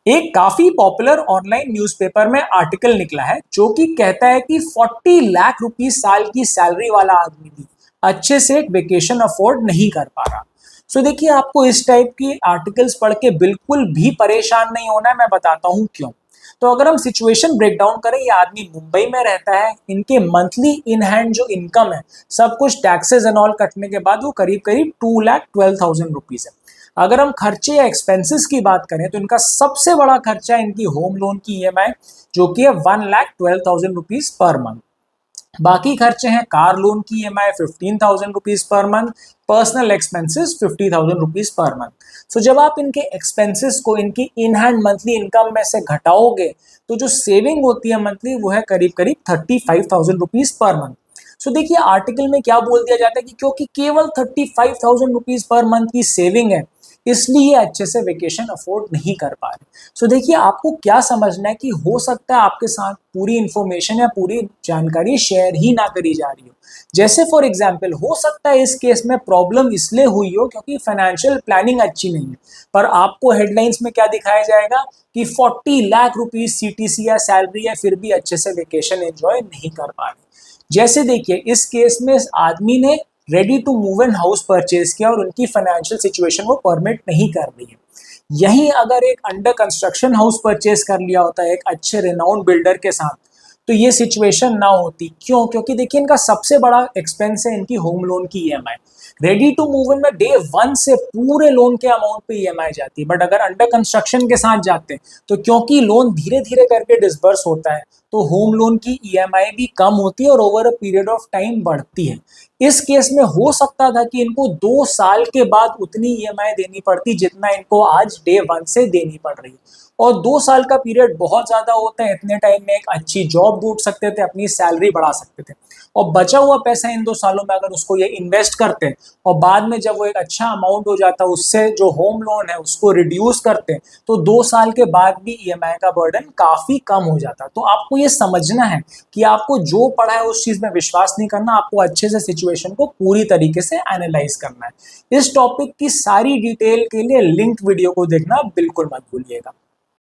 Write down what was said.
एक काफी popular online newspaper में आर्टिकल निकला है जो कि कहता है कि 40 लाख रुपीस साल की सैलरी वाला आदमी भी अच्छे से एक वेकेशन अफोर्ड नहीं कर पा रहा। सो देखिए, आपको इस टाइप की आर्टिकल्स पढ़ के बिल्कुल भी परेशान नहीं होना है। मैं बताता हूँ क्यों। तो अगर हम सिचुएशन ब्रेक डाउन करें, ये आदमी मुंबई में रहता है। इनके मंथली इन हैंड जो इनकम है, सब कुछ टैक्सेस एंड ऑल कटने के बाद वो करीब करीब 2,12,000 रुपीज है। अगर हम खर्चे या एक्सपेंसेस की बात करें तो इनका सबसे बड़ा खर्चा है इनकी होम लोन की ईएमआई, जो कि है 1,12,000 रुपीज पर मंथ। बाकी खर्चे हैं कार लोन की EMI 15,000 rupees per month, personal expenses 50,000 rupees per month. So जब आप इनके एक्सपेंसेस को इनकी इन हैंड मंथली इनकम में से घटाओगे तो जो सेविंग होती है मंथली वो है करीब करीब 35,000 रुपीज पर मंथ। सो देखिए, आर्टिकल में क्या बोल दिया जाता है कि क्योंकि केवल 35,000 रुपीज पर मंथ की सेविंग है, इसलिए अच्छे से वेकेशन अफोर्ड नहीं कर पा रहे। सो देखिए, आपको क्या समझना है कि हो सकता है आपके साथ पूरी इंफॉर्मेशन या पूरी जानकारी शेयर ही ना करी जा रही हो। जैसे फॉर एग्जांपल, हो सकता है इस केस में प्रॉब्लम इसलिए हुई हो क्योंकि फाइनेंशियल प्लानिंग अच्छी नहीं है, पर आपको हेडलाइंस में क्या दिखाया जाएगा कि 40 लाख रुपीज सीटीसी या सैलरी है, फिर भी अच्छे से वेकेशन एंजॉय नहीं कर पा रहे। जैसे देखिए, इस केस में इस आदमी ने ready to move in house purchase किया और उनकी फाइनेंशियल सिचुएशन वो परमिट नहीं कर रही है। यहीं अगर एक अंडर कंस्ट्रक्शन हाउस परचेज कर लिया होता है एक अच्छे रेनाउंड बिल्डर के साथ, तो ये सिचुएशन ना होती। क्यों? क्योंकि देखिए, इनका सबसे बड़ा एक्सपेंस है इनकी होम लोन की EMI. Ready to move in में डे वन से पूरे लोन के अमाउंट पे ईएमआई जाती है, बट अगर अंडर कंस्ट्रक्शन के साथ जाते हैं तो क्योंकि लोन धीरे धीरे करके डिसबर्स होता है, तो होम लोन की ईएमआई भी कम होती है और over a period of time बढ़ती है। इस केस में हो सकता था कि इनको 2 साल के बाद उतनी ईएमआई देनी पड़ती जितना इनको आज डे वन से देनी पड़ रही है। और 2 साल का पीरियड बहुत ज्यादा होता है। इतने टाइम में एक अच्छी जॉब ढूंढ सकते थे, अपनी सैलरी बढ़ा सकते थे, और बचा हुआ पैसा इन 2 सालों में अगर उसको ये इन्वेस्ट करते और बाद में जब वो एक अच्छा अमाउंट हो जाता उससे जो होम लोन है उसको रिड्यूस करते, तो 2 साल के बाद भी ईएमआई का बर्डन काफी कम हो जाता। तो आपको ये समझना है कि आपको जो पढ़ा है उस चीज में विश्वास नहीं करना, आपको अच्छे से सिचुएशन को पूरी तरीके से एनालाइज करना है। इस टॉपिक की सारी डिटेल के लिए लिंक्ड वीडियो को देखना बिल्कुल मत भूलिएगा।